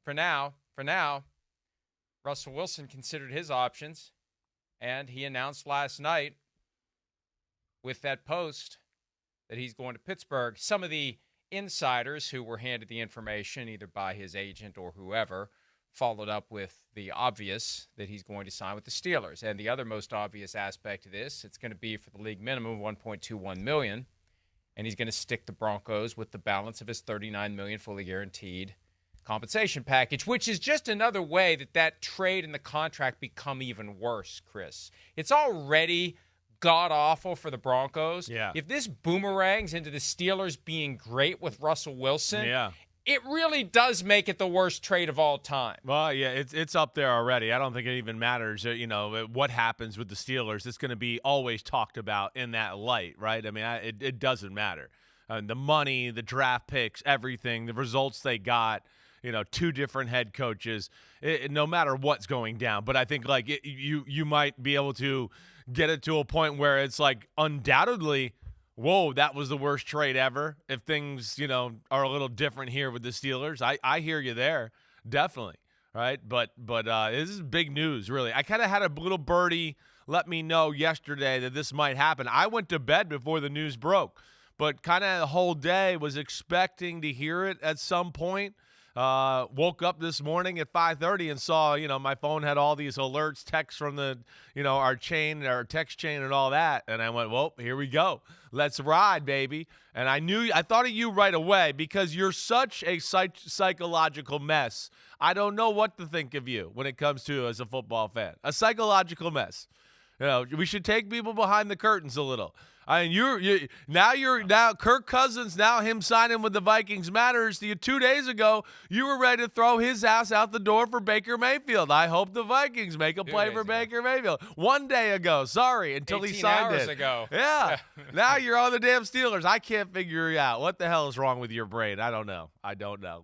for now, Russell Wilson considered his options, and he announced last night with that post that he's going to Pittsburgh. Some of the insiders who were handed the information, either by his agent or whoever, followed up with the obvious that he's going to sign with the Steelers. And the other most obvious aspect of this, it's going to be for the league minimum, $1.21 million, and he's going to stick the Broncos with the balance of his $39 million fully guaranteed compensation package, which is just another way that trade and the contract become even worse, Chris. It's already god-awful for the Broncos. Yeah. If this boomerangs into the Steelers being great with Russell Wilson, it really does make it the worst trade of all time. Well, yeah, it's up there already. I don't think it even matters, what happens with the Steelers. It's going to be always talked about in that light, right? I mean, it doesn't matter. The money, the draft picks, everything, the results they got, two different head coaches, no matter what's going down. But I think, you might be able to get it to a point where it's, undoubtedly – whoa, that was the worst trade ever. If things, are a little different here with the Steelers, I hear you there, definitely, right? But this is big news, really. I kind of had a little birdie let me know yesterday that this might happen. I went to bed before the news broke, but kind of the whole day was expecting to hear it at some point. Woke up this morning at 5:30 and saw, my phone had all these alerts, texts from the, our text chain and all that. And I went, well, here we go. Let's ride, baby. And I thought of you right away because you're such a psychological mess. I don't know what to think of you when it comes to as a football fan. A psychological mess. We should take people behind the curtains a little. I mean, now Kirk Cousins, now him signing with the Vikings matters to you. 2 days ago, you were ready to throw his ass out the door for Baker Mayfield. I hope the Vikings make a play for Baker Mayfield. 1 day ago, sorry, until he signed it. 18 hours ago. Yeah. Now you're on the damn Steelers. I can't figure it out. What the hell is wrong with your brain? I don't know.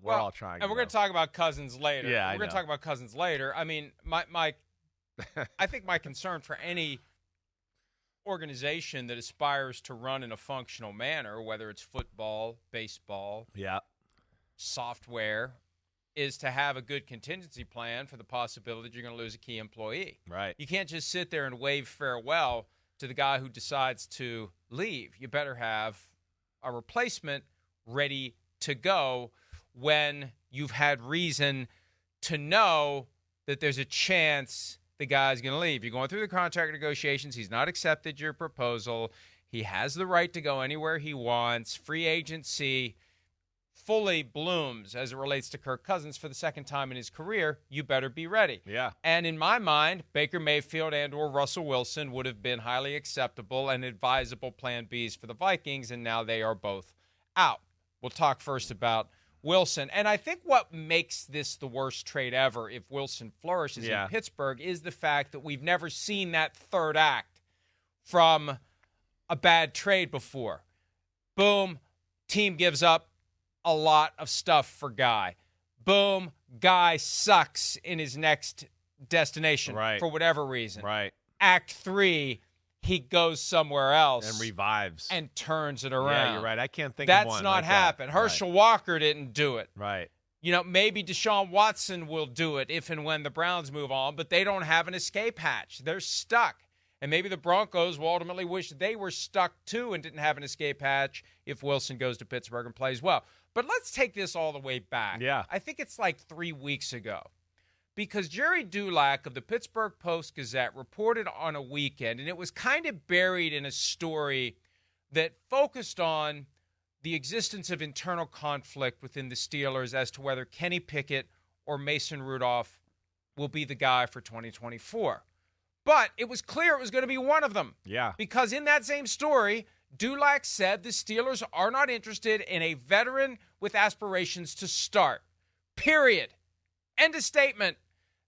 We're all trying. And we're going to talk about Cousins later. Yeah, we're going to talk about Cousins later. I mean, I think my concern for any organization that aspires to run in a functional manner, whether it's football, baseball, software, is to have a good contingency plan for the possibility that you're going to lose a key employee. Right. You can't just sit there and wave farewell to the guy who decides to leave. You better have a replacement ready to go when you've had reason to know that there's a chance the guy's going to leave. You're going through the contract negotiations. He's not accepted your proposal. He has the right to go anywhere he wants. Free agency fully blooms as it relates to Kirk Cousins for the second time in his career. You better be ready. Yeah. And in my mind, Baker Mayfield and or Russell Wilson would have been highly acceptable and advisable plan Bs for the Vikings, and now they are both out. We'll talk first about Wilson. And I think what makes this the worst trade ever if Wilson flourishes in Pittsburgh is the fact that we've never seen that third act from a bad trade before. Boom, team gives up a lot of stuff for Guy. Boom, Guy sucks in his next destination for whatever reason. Right. Act 3, he goes somewhere else and revives and turns it around. Yeah, you're right. I can't think That's of one. not like happened. That. Herschel Walker didn't do it. Right. Maybe Deshaun Watson will do it if and when the Browns move on, but they don't have an escape hatch. They're stuck. And maybe the Broncos will ultimately wish they were stuck too and didn't have an escape hatch if Wilson goes to Pittsburgh and plays well. But let's take this all the way back. Yeah. I think it's like 3 weeks ago. Because Jerry Dulac of the Pittsburgh Post-Gazette reported on a weekend, and it was kind of buried in a story that focused on the existence of internal conflict within the Steelers as to whether Kenny Pickett or Mason Rudolph will be the guy for 2024. But it was clear it was going to be one of them. Yeah. Because in that same story, Dulac said the Steelers are not interested in a veteran with aspirations to start. Period. End of statement.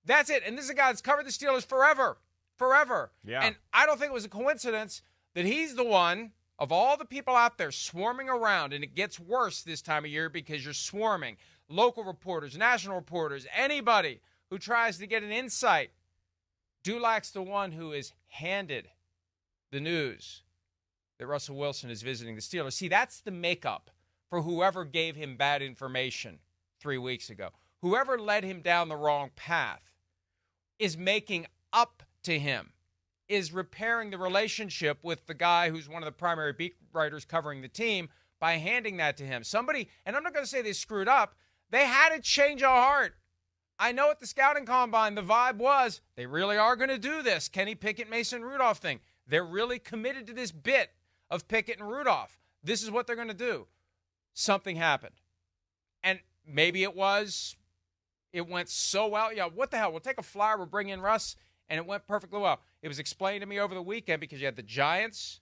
That's it. And this is a guy that's covered the Steelers forever. Forever. Yeah. And I don't think it was a coincidence that he's the one of all the people out there swarming around, and it gets worse this time of year because you're swarming. Local reporters, national reporters, anybody who tries to get an insight. Dulac's the one who is handed the news that Russell Wilson is visiting the Steelers. See, that's the makeup for whoever gave him bad information 3 weeks ago. whoever led him down the wrong path is making up to him, is repairing the relationship with the guy who's one of the primary beat writers covering the team by handing that to him. Somebody, and I'm not going to say they screwed up, they had a change of heart. I know at the scouting combine, the vibe was they really are going to do this Kenny Pickett, Mason Rudolph thing. They're really committed to this bit of Pickett and Rudolph. This is what they're going to do. Something happened. And maybe it went so well. Yeah, what the hell? We'll take a flyer, we'll bring in Russ, and it went perfectly well. It was explained to me over the weekend because you had the Giants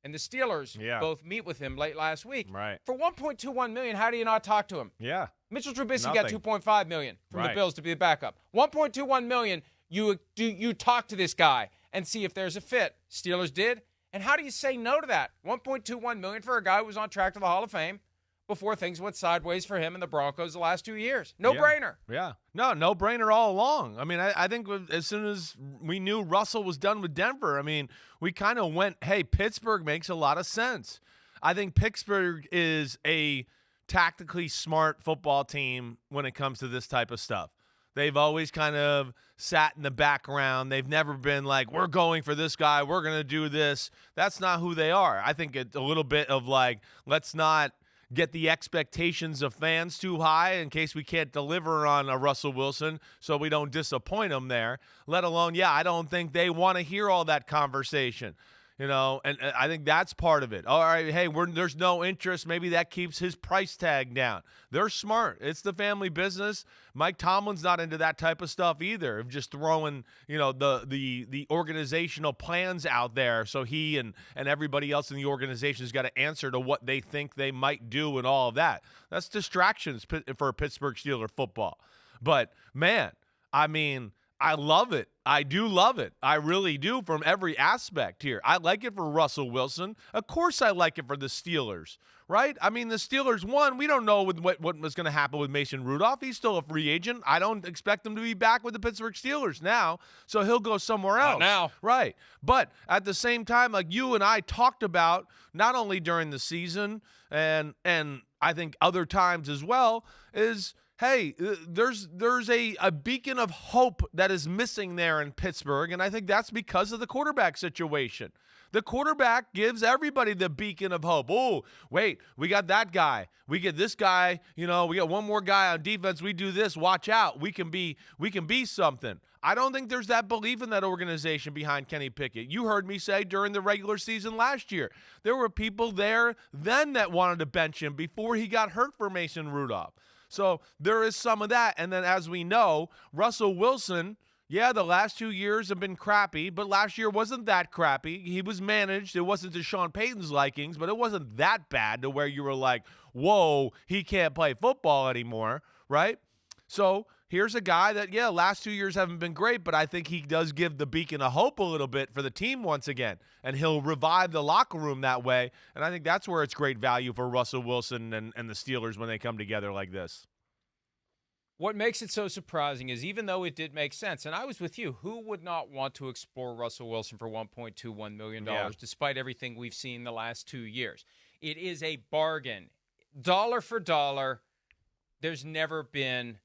and the Steelers both meet with him late last week. Right. For $1.21 million, how do you not talk to him? Yeah. Mitchell Trubisky got $2.5 million from the Bills to be the backup. $1.21 million, you talk to this guy and see if there's a fit. Steelers did. And how do you say no to that? $1.21 million for a guy who was on track to the Hall of Fame before things went sideways for him and the Broncos the last 2 years. No-brainer. Yeah. No-brainer all along. I mean, I think as soon as we knew Russell was done with Denver, I mean, we kind of went, hey, Pittsburgh makes a lot of sense. I think Pittsburgh is a tactically smart football team when it comes to this type of stuff. They've always kind of sat in the background. They've never been like, we're going for this guy, we're going to do this. That's not who they are. I think it's a little bit of like, let's not get the expectations of fans too high in case we can't deliver on a Russell Wilson so we don't disappoint them there, let alone, I don't think they want to hear all that conversation. And I think that's part of it. All right, hey, there's no interest. Maybe that keeps his price tag down. They're smart. It's the family business. Mike Tomlin's not into that type of stuff either, of just throwing, the organizational plans out there so he and everybody else in the organization has got to answer to what they think they might do and all of that. That's distractions for Pittsburgh Steelers football. But, man, I mean, I love it. I do love it. I really do from every aspect here. I like it for Russell Wilson. Of course I like it for the Steelers, right? I mean, the Steelers won. We don't know what was going to happen with Mason Rudolph. He's still a free agent. I don't expect him to be back with the Pittsburgh Steelers now, so he'll go somewhere else. Not now. Right. But at the same time, like you and I talked about, not only during the season and I think other times as well, is – hey, there's a beacon of hope that is missing there in Pittsburgh, and I think that's because of the quarterback situation. The quarterback gives everybody the beacon of hope. Oh, wait, we got that guy. We get this guy. We got one more guy on defense. We do this. Watch out. We can be something. I don't think there's that belief in that organization behind Kenny Pickett. You heard me say during the regular season last year, there were people there then that wanted to bench him before he got hurt for Mason Rudolph. So there is some of that. And then as we know, Russell Wilson, the last 2 years have been crappy, but last year wasn't that crappy. He was managed. It wasn't to Sean Payton's likings, but it wasn't that bad to where you were like, whoa, he can't play football anymore, right? So here's a guy that, last 2 years haven't been great, but I think he does give the beacon of hope a little bit for the team once again, and he'll revive the locker room that way, and I think that's where it's great value for Russell Wilson and the Steelers when they come together like this. What makes it so surprising is even though it did make sense, and I was with you, who would not want to explore Russell Wilson for $1.21 million despite everything we've seen the last 2 years? It is a bargain. Dollar for dollar, there's never been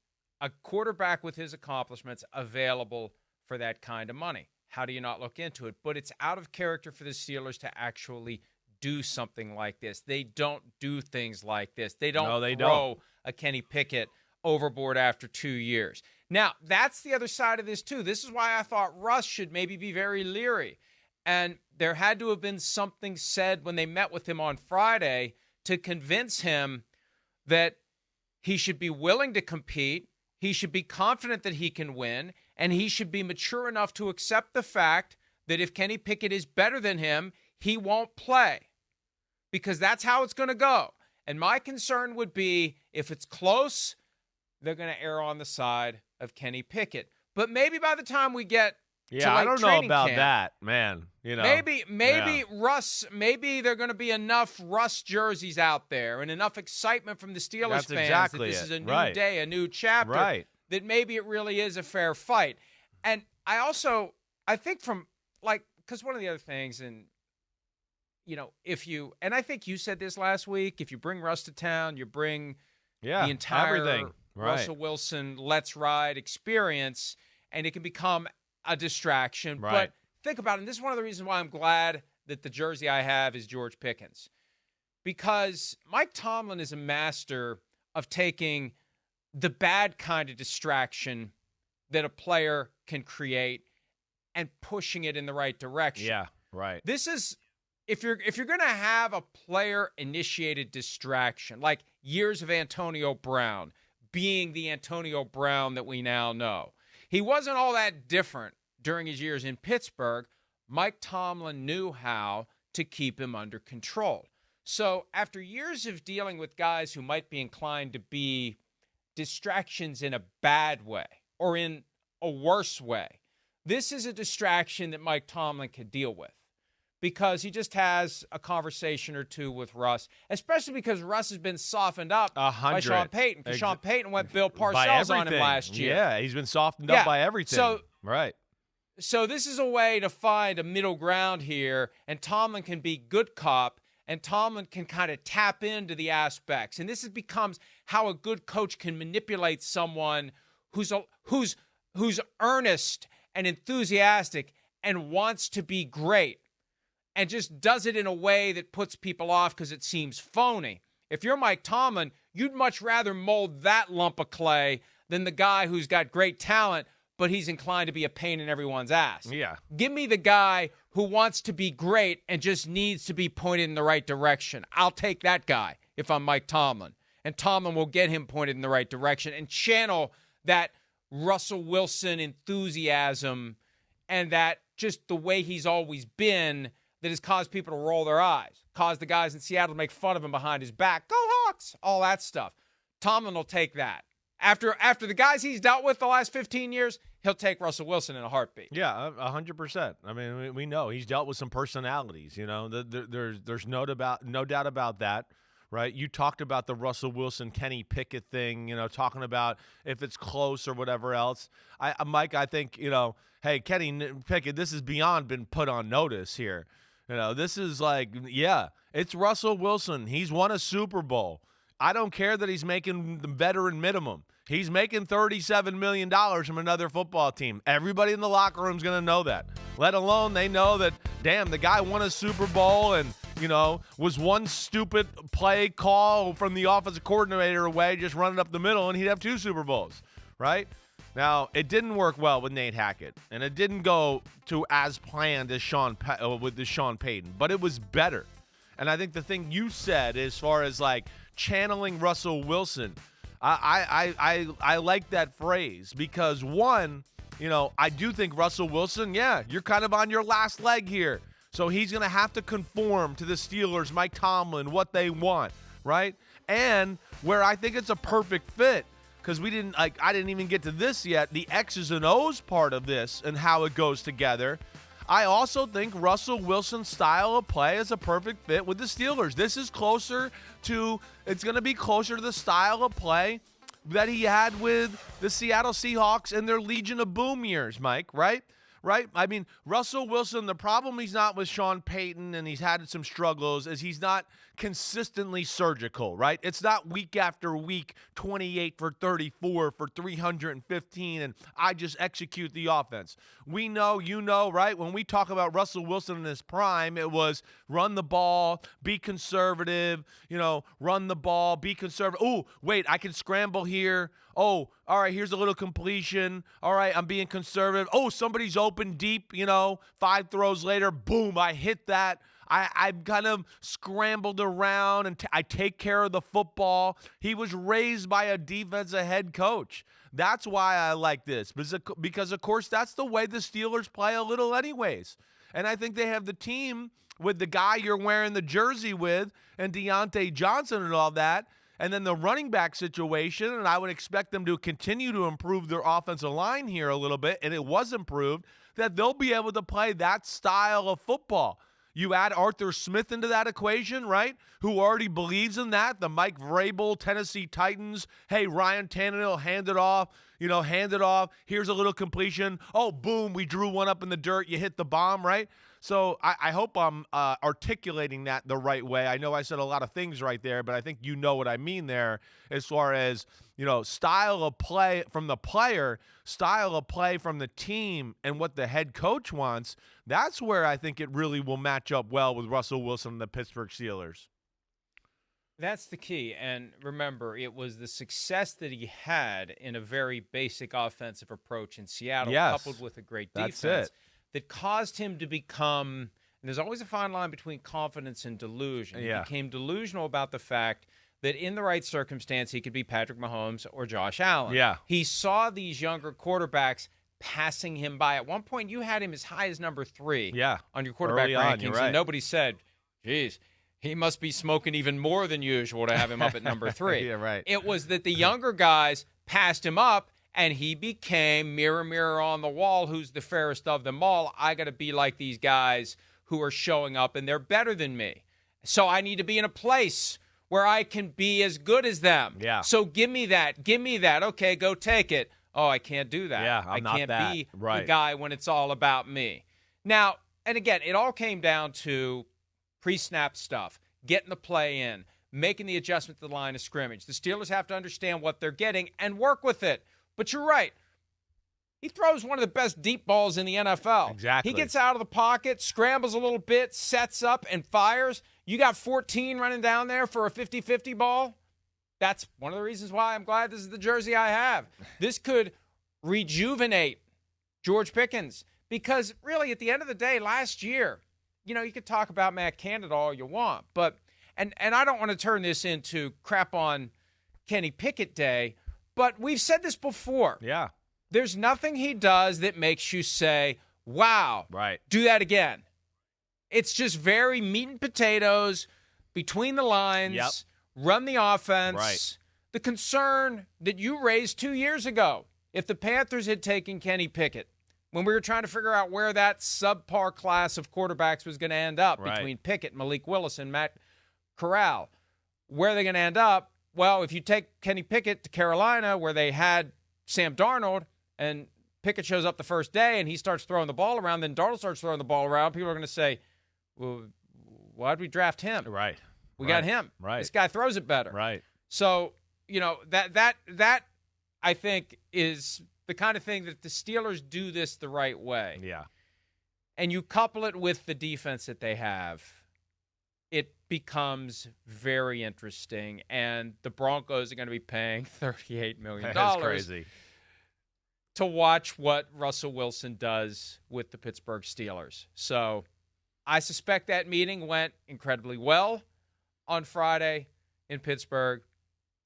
a quarterback with his accomplishments available for that kind of money. How do you not look into it? But it's out of character for the Steelers to actually do something like this. They don't do things like this. They don't throw a Kenny Pickett overboard after 2 years. Now, that's the other side of this, too. This is why I thought Russ should maybe be very leery. And there had to have been something said when they met with him on Friday to convince him that he should be willing to compete, he should be confident that he can win, and he should be mature enough to accept the fact that if Kenny Pickett is better than him, he won't play. Because that's how it's going to go. And my concern would be if it's close, they're going to err on the side of Kenny Pickett. But maybe by the time we get to I don't know about camp, that, man. Maybe Russ, maybe there are going to be enough Russ jerseys out there and enough excitement from the Steelers fans that this is a new day, a new chapter, that maybe it really is a fair fight. And I think because one of the other things, and I think you said this last week, if you bring Russ to town, you bring the entire everything. Russell Wilson let's ride experience, and it can become a distraction. Right. But think about it, and this is one of the reasons why I'm glad that the jersey I have is George Pickens. Because Mike Tomlin is a master of taking the bad kind of distraction that a player can create and pushing it in the right direction. Yeah, right. This is, if you're going to have a player-initiated distraction, like years of Antonio Brown being the Antonio Brown that we now know. He wasn't all that different during his years in Pittsburgh. Mike Tomlin knew how to keep him under control. So after years of dealing with guys who might be inclined to be distractions in a bad way or in a worse way, this is a distraction that Mike Tomlin could deal with because he just has a conversation or two with Russ, especially because Russ has been softened up by Sean Payton. Because Sean Payton went Bill Parcells on him last year. Yeah, he's been softened up by everything. So this is a way to find a middle ground here, and Tomlin can be good cop, and Tomlin can kind of tap into the aspects. And this becomes how a good coach can manipulate someone who's earnest and enthusiastic and wants to be great and just does it in a way that puts people off because it seems phony. If you're Mike Tomlin, you'd much rather mold that lump of clay than the guy who's got great talent, but he's inclined to be a pain in everyone's ass. Yeah. Give me the guy who wants to be great and just needs to be pointed in the right direction. I'll take that guy if I'm Mike Tomlin. And Tomlin will get him pointed in the right direction and channel that Russell Wilson enthusiasm and that just the way he's always been that has caused people to roll their eyes, caused the guys in Seattle to make fun of him behind his back. Go Hawks! All that stuff. Tomlin will take that. After the guys he's dealt with the last 15 years, he'll take Russell Wilson in a heartbeat. Yeah, 100%. I mean, we know he's dealt with some personalities. You know, there's no doubt about that, right? You talked about the Russell Wilson Kenny Pickett thing. You know, talking about if it's close or whatever else. Mike, I think hey, Kenny Pickett, this is beyond been put on notice here. You know, this is like, yeah, it's Russell Wilson. He's won a Super Bowl. I don't care that he's making the veteran minimum. He's making $37 million from another football team. Everybody in the locker room is going to know that. Let alone they know that, damn, the guy won a Super Bowl and, was one stupid play call from the offensive coordinator away, just running up the middle, and he'd have 2 Super Bowls, right? Now, it didn't work well with Nate Hackett, and it didn't go to as planned as with Sean Payton, but it was better. And I think the thing you said as far as, like, channeling Russell Wilson, I like that phrase because, one, I do think Russell Wilson, yeah, you're kind of on your last leg here. So he's going to have to conform to the Steelers, Mike Tomlin, what they want, right? And where I think it's a perfect fit, because I didn't even get to this yet, the X's and O's part of this and how it goes together. I also think Russell Wilson's style of play is a perfect fit with the Steelers. This is it's going to be closer to the style of play that he had with the Seattle Seahawks in their Legion of Boom years, Mike, right? Right? I mean, Russell Wilson, the problem he's not with Sean Payton, and he's had some struggles, is he's not consistently surgical, right? It's not week after week, 28 for 34 for 315, and I just execute the offense. We know, right? When we talk about Russell Wilson in his prime, it was run the ball, be conservative, run the ball, be conservative. Oh, wait, I can scramble here. Oh, all right, here's a little completion. All right, I'm being conservative. Oh, somebody's open deep, 5 throws later, boom, I hit that. I've kind of scrambled around and I take care of the football. He was raised by a defensive head coach. That's why I like this, because of course, that's the way the Steelers play a little anyways. And I think they have the team with the guy you're wearing the jersey with and Deontay Johnson and all that. And then the running back situation, and I would expect them to continue to improve their offensive line here a little bit, and it was improved, that they'll be able to play that style of football. You add Arthur Smith into that equation, right, who already believes in that, the Mike Vrabel, Tennessee Titans, hey, Ryan Tannehill, hand it off, here's a little completion. Oh, boom, we drew one up in the dirt, you hit the bomb, right? So I hope I'm articulating that the right way. I know I said a lot of things right there, but I think you know what I mean there as far as, style of play from the player, style of play from the team, and what the head coach wants. That's where I think it really will match up well with Russell Wilson and the Pittsburgh Steelers. That's the key. And remember, it was the success that he had in a very basic offensive approach in Seattle, coupled with a great defense, that caused him to become, and there's always a fine line between confidence and delusion. He became delusional about the fact that in the right circumstance, he could be Patrick Mahomes or Josh Allen. Yeah. He saw these younger quarterbacks passing him by. At one point, you had him as high as number 3 on your quarterback rankings, and nobody said, geez, he must be smoking even more than usual to have him up at number 3. Yeah, right. It was that the younger guys passed him up, and he became mirror, mirror on the wall, who's the fairest of them all. I got to be like these guys who are showing up, and they're better than me. So I need to be in a place where I can be as good as them. Yeah. So give me that. Give me that. Okay, go take it. Oh, I can't do that. Yeah, I can't be right. the guy when it's all about me. Now, and again, it all came down to pre-snap stuff, getting the play in, making the adjustment to the line of scrimmage. The Steelers have to understand what they're getting and work with it. But you're right. He throws one of the best deep balls in the NFL. Exactly. He gets out of the pocket, scrambles a little bit, sets up, and fires. You got 14 running down there for a 50-50 ball. That's one of the reasons why I'm glad this is the jersey I have. This could rejuvenate George Pickens because really at the end of the day, last year, you could talk about Matt Canada all you want, but and I don't want to turn this into crap on Kenny Pickett Day, but we've said this before. Yeah. There's nothing he does that makes you say, wow, right, do that again. It's just very meat and potatoes, between the lines, run the offense. Right. The concern that you raised 2 years ago, if the Panthers had taken Kenny Pickett, when we were trying to figure out where that subpar class of quarterbacks was going to end up between Pickett, Malik Willis, and Matt Corral, where are they going to end up? Well, if you take Kenny Pickett to Carolina, where they had Sam Darnold, and Pickett shows up the first day and he starts throwing the ball around, then Darnold starts throwing the ball around, people are going to say, well, why'd we draft him? Right. We got him. Right. This guy throws it better. Right. So, that I think is the kind of thing that the Steelers do this the right way. Yeah. And you couple it with the defense that they have, it becomes very interesting. And the Broncos are going to be paying $38 million. That's crazy. To watch what Russell Wilson does with the Pittsburgh Steelers. So I suspect that meeting went incredibly well on Friday in Pittsburgh.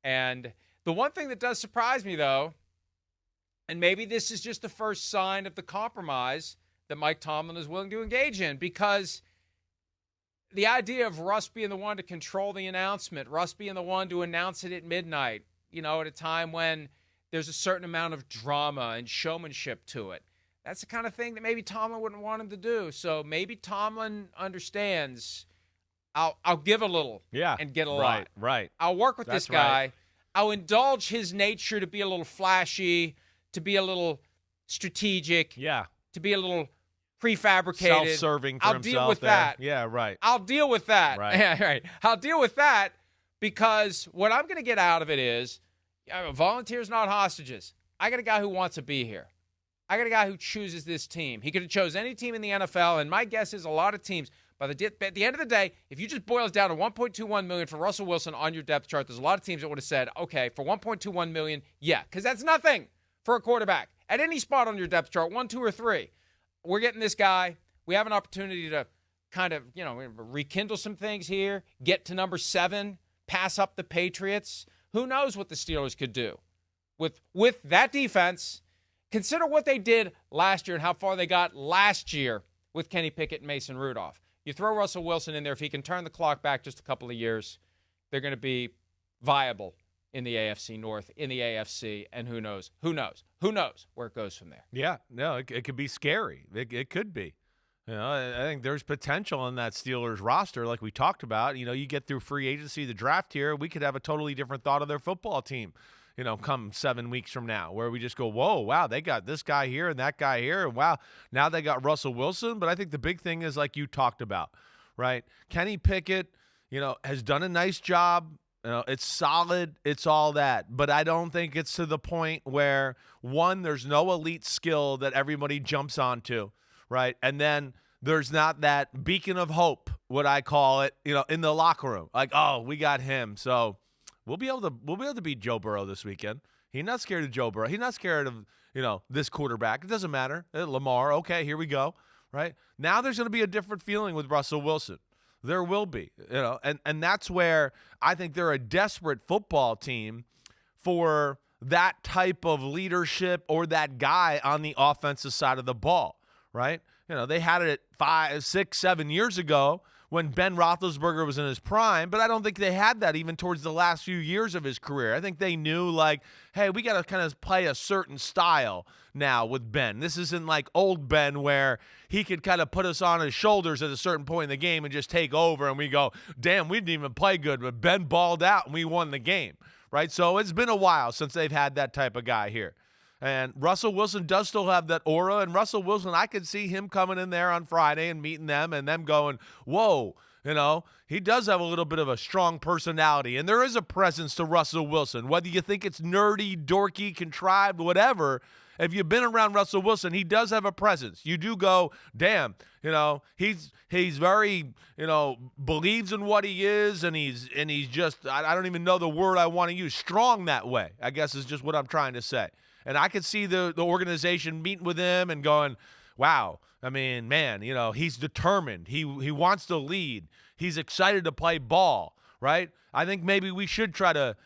And the one thing that does surprise me, though, and maybe this is just the first sign of the compromise that Mike Tomlin is willing to engage in, because the idea of Russ being the one to control the announcement, Russ being the one to announce it at midnight, at a time when there's a certain amount of drama and showmanship to it. That's the kind of thing that maybe Tomlin wouldn't want him to do. So maybe Tomlin understands, I'll give a little and get a lot. Right. I'll work with this guy. Right. I'll indulge his nature to be a little flashy, to be a little strategic, to be a little prefabricated. Self-serving for I'll himself deal with there. that. Yeah, right. I'll deal with that. Right. Yeah, right. I'll deal with that because what I'm going to get out of it is volunteers, not hostages. I got a guy who wants to be here. I got a guy who chooses this team. He could have chose any team in the NFL, and my guess is a lot of teams. At the end of the day, if you just boils down to $1.21 million for Russell Wilson on your depth chart, there's a lot of teams that would have said, okay, for $1.21 million, because that's nothing for a quarterback. At any spot on your depth chart, 1, 2, or 3, we're getting this guy. We have an opportunity to kind of, rekindle some things here, get to number 7, pass up the Patriots. Who knows what the Steelers could do with that defense? Consider what they did last year and how far they got last year with Kenny Pickett and Mason Rudolph. You throw Russell Wilson in there, if he can turn the clock back just a couple of years, they're going to be viable in the AFC North, in the AFC, and who knows where it goes from there. Yeah, no, it could be scary. It could be. I think there's potential in that Steelers roster, like we talked about. You get through free agency, the draft here, we could have a totally different thought of their football team. come 7 weeks from now, where we just go, whoa, wow, they got this guy here and that guy here, and wow, now they got Russell Wilson. But I think the big thing is, like you talked about, right? Kenny Pickett, has done a nice job. It's solid. It's all that. But I don't think it's to the point where, one, there's no elite skill that everybody jumps onto, right? And then there's not that beacon of hope, what I call it, in the locker room. Like, oh, we got him. So we'll be able to beat Joe Burrow this weekend. He's not scared of Joe Burrow. He's not scared of, this quarterback. It doesn't matter. Lamar, okay, here we go, right? Now there's going to be a different feeling with Russell Wilson. There will be, and that's where I think they're a desperate football team for that type of leadership or that guy on the offensive side of the ball, right? They had it 5, 6, 7 years ago when Ben Roethlisberger was in his prime, but I don't think they had that even towards the last few years of his career. I think they knew, like, hey, we got to kind of play a certain style now with Ben. This isn't like old Ben where he could kind of put us on his shoulders at a certain point in the game and just take over, and we go, damn, we didn't even play good, but Ben balled out and we won the game, right? So it's been a while since they've had that type of guy here. And Russell Wilson does still have that aura. And Russell Wilson, I could see him coming in there on Friday and meeting them and them going, whoa, he does have a little bit of a strong personality. And there is a presence to Russell Wilson. Whether you think it's nerdy, dorky, contrived, whatever, if you've been around Russell Wilson, he does have a presence. You do go, damn, he's very, believes in what he is, and he's just, I don't even know the word I want to use, strong that way, I guess is just what I'm trying to say. And I could see the organization meeting with him and going, wow, I mean, man, he's determined. He wants to lead. He's excited to play ball, right? I think maybe we should try to,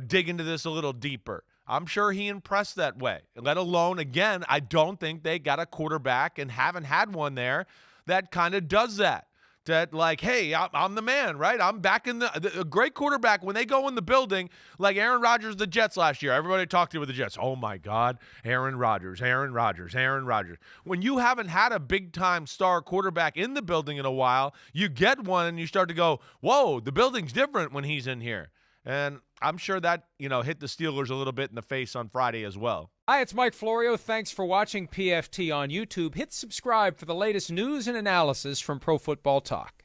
dig into this a little deeper. I'm sure he impressed that way. Let alone, again, I don't think they got a quarterback and haven't had one there that kind of does that. That, like, hey, I'm the man, right? I'm back in a great quarterback. When they go in the building, like Aaron Rodgers, the Jets last year, everybody talked to with the Jets. Oh, my God, Aaron Rodgers. When you haven't had a big-time star quarterback in the building in a while, you get one and you start to go, whoa, the building's different when he's in here. And I'm sure that, hit the Steelers a little bit in the face on Friday as well. Hi, it's Mike Florio. Thanks for watching PFT on YouTube. Hit subscribe for the latest news and analysis from Pro Football Talk.